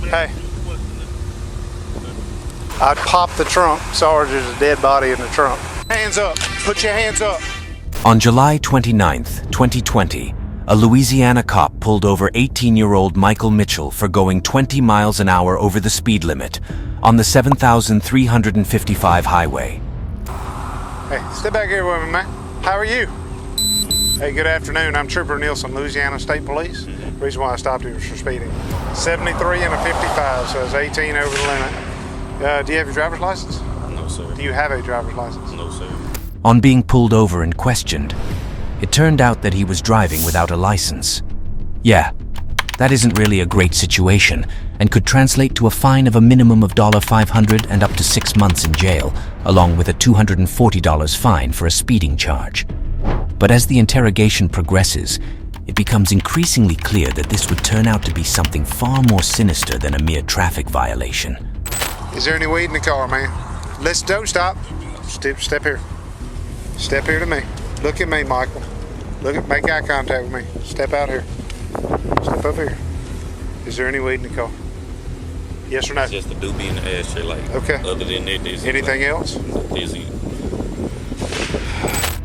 Hey. I'd pop the trunk. Sarge, there's a dead body in the trunk. Hands up. Put your hands up. On July 29th, 2020, a Louisiana cop pulled over 18-year-old Michael Mitchell for going 20 miles an hour over the speed limit on the 7,355 highway. Hey, step back here with me, man. How are you? Hey, good afternoon. I'm Trooper Nielsen, Louisiana State Police. The reason why I stopped you was for speeding. 73 and a 55, so it's 18 over the limit. Do you have your driver's license? No, sir. Do you have a driver's license? No, sir. On being pulled over and questioned, it turned out that he was driving without a license. Yeah, that isn't really a great situation and could translate to a fine of a minimum of $500 and up to 6 months in jail, along with a $240 fine for a speeding charge. But as the interrogation progresses, it becomes increasingly clear that this would turn out to be something far more sinister than a mere traffic violation. Is there any weed in the car, man? Don't stop. Step here. Step here to me. Look at me, Michael. Make eye contact with me. Step out here. Step up here. Is there any weed in the car? Yes or no? It's just a doobie in the ashtray, like. Okay. Other than that, there's anything else?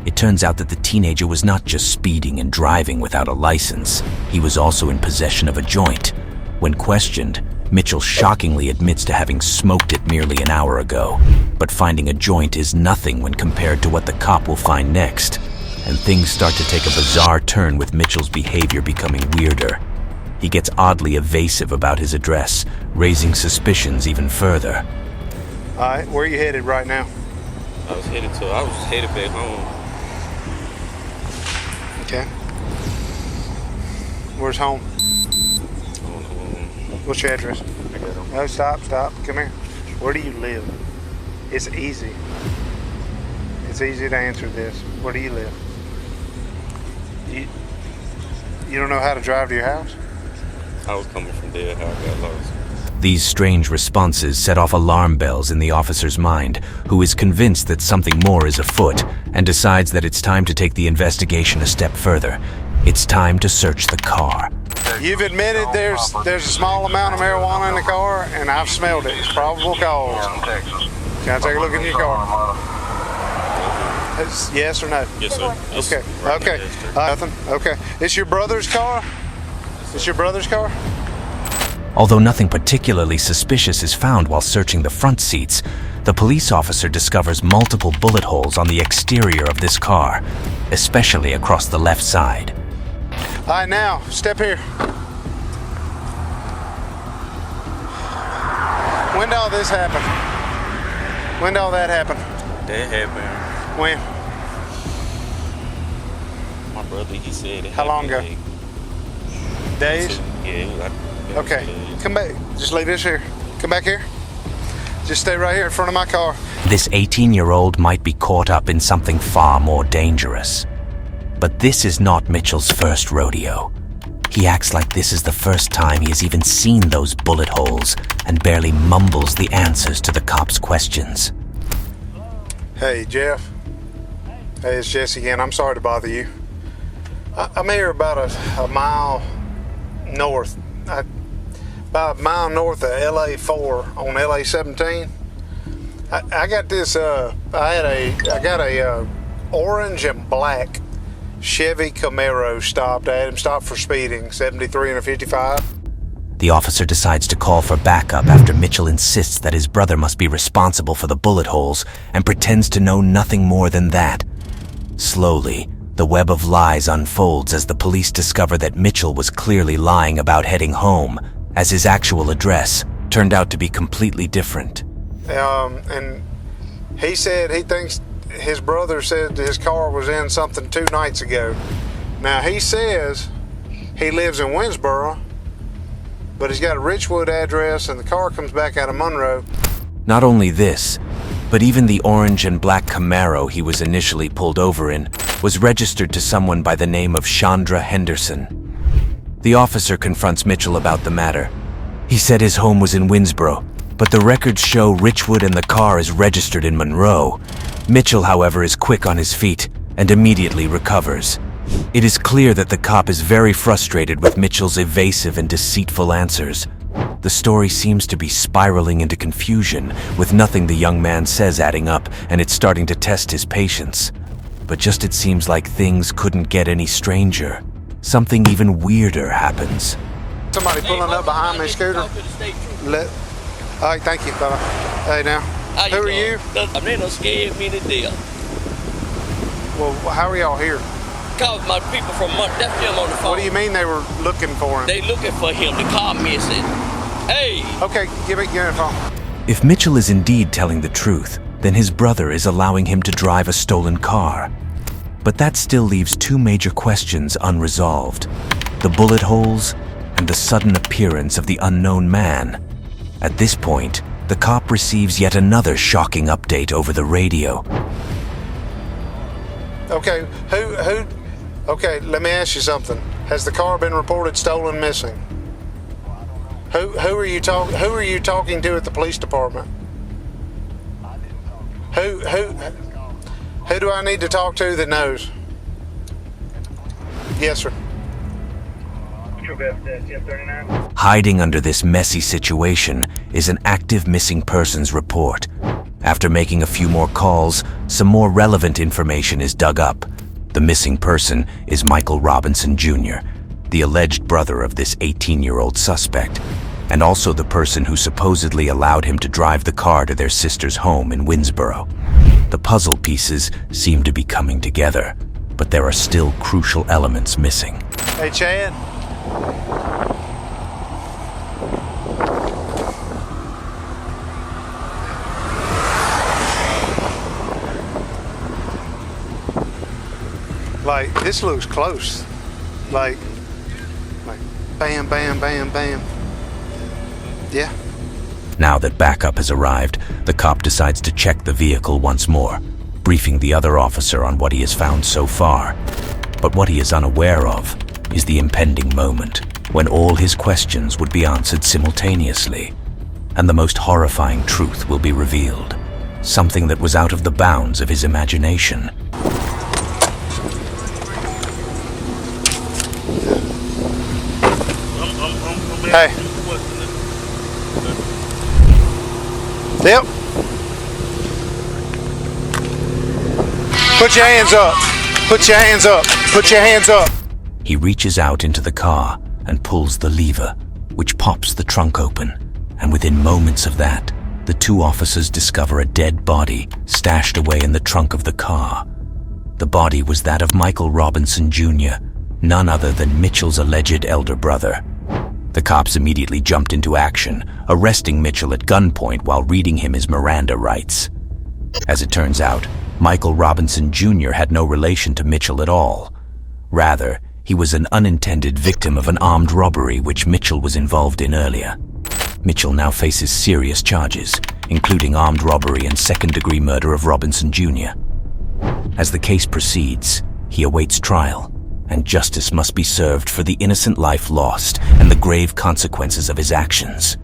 It turns out that the teenager was not just speeding and driving without a license. He was also in possession of a joint. When questioned, Mitchell shockingly admits to having smoked it merely an hour ago. But finding a joint is nothing when compared to what the cop will find next. And things start to take a bizarre turn with Mitchell's behavior becoming weirder. He gets oddly evasive about his address, raising suspicions even further. All right, where are you headed right now? I was headed back home. Okay. Where's home? What's your address? I got home. No, stop. Come here. Where do you live? It's easy. It's easy to answer this. Where do you live? You don't know how to drive to your house? I was coming from there, how I got lost. These strange responses set off alarm bells in the officer's mind, who is convinced that something more is afoot and decides that it's time to take the investigation a step further. It's time to search the car. You've admitted there's a small amount of marijuana in the car, and I've smelled it. It's probable cause. Can I take a look in your car? Yes or no? Yes, sir. Okay. Nothing? Okay. It's your brother's car? It's your brother's car? Although nothing particularly suspicious is found while searching the front seats, the police officer discovers multiple bullet holes on the exterior of this car, especially across the left side. All right, now, step here. When did all this happen? When did all that happen? That happened. When? My brother, he said it. How long ago? like- Days? Yeah. Okay, come back. Just leave this here. Come back here. Just stay right here in front of my car. This 18-year-old might be caught up in something far more dangerous. But this is not Mitchell's first rodeo. He acts like this is the first time he has even seen those bullet holes and barely mumbles the answers to the cops' questions. Hey, Jeff. Hey, it's Jesse again. I'm sorry to bother you. I'm here about a mile north. About a mile north of LA 4 on LA 17. I got this. I got a orange and black Chevy Camaro stopped. I had him stopped for speeding. 73 and a 55. The officer decides to call for backup after Mitchell insists that his brother must be responsible for the bullet holes and pretends to know nothing more than that. Slowly, the web of lies unfolds as the police discover that Mitchell was clearly lying about heading home, as his actual address turned out to be completely different. And he said he thinks his brother said his car was in something 2 nights ago. Now, he says he lives in Winsboro, but he's got a Richwood address, and the car comes back out of Monroe. Not only this, but even the orange and black Camaro he was initially pulled over in was registered to someone by the name of Chandra Henderson. The officer confronts Mitchell about the matter. He said his home was in Winsboro, but the records show Richwood and the car is registered in Monroe. Mitchell, however, is quick on his feet and immediately recovers. It is clear that the cop is very frustrated with Mitchell's evasive and deceitful answers. The story seems to be spiraling into confusion, with nothing the young man says adding up, and it's starting to test his patience. But just it seems like things couldn't get any stranger. Something even weirder happens. Somebody pulling up behind me, Scooter. All right, thank you, fella. Hey, now, who are you? I'm not scared me to death. Well, how are y'all here? Cause my people from that's them on the phone. What do you mean they were looking for him? They looking for him. The car missing. Hey. Okay, give me the phone. If Mitchell is indeed telling the truth, then his brother is allowing him to drive a stolen car. But that still leaves two major questions unresolved: the bullet holes and the sudden appearance of the unknown man. At this point, the cop receives yet another shocking update over the radio. Okay, okay, let me ask you something. Has the car been reported stolen, missing? Who are you talking to at the police department? Who do I need to talk to that knows? Yes, sir. Hiding under this messy situation is an active missing persons report. After making a few more calls, some more relevant information is dug up. The missing person is Michael Robinson Jr., the alleged brother of this 18-year-old suspect, and also the person who supposedly allowed him to drive the car to their sister's home in Winsboro. The puzzle pieces seem to be coming together, but there are still crucial elements missing. Hey, Chad. Like, this looks close. Like bam, bam, bam, bam. Yeah. Now that backup has arrived, the cop decides to check the vehicle once more, briefing the other officer on what he has found so far. But what he is unaware of is the impending moment when all his questions would be answered simultaneously, and the most horrifying truth will be revealed, something that was out of the bounds of his imagination. Hey. Yep. Put your hands up. Put your hands up. Put your hands up. He reaches out into the car and pulls the lever, which pops the trunk open, and within moments of that, the two officers discover a dead body stashed away in the trunk of the car. The body was that of Michael Robinson Jr., none other than Mitchell's alleged elder brother. The cops immediately jumped into action, arresting Mitchell at gunpoint while reading him his Miranda rights. As it turns out, Michael Robinson Jr. had no relation to Mitchell at all. Rather, he was an unintended victim of an armed robbery which Mitchell was involved in earlier. Mitchell now faces serious charges, including armed robbery and second-degree murder of Robinson Jr. As the case proceeds, he awaits trial, and justice must be served for the innocent life lost and the grave consequences of his actions.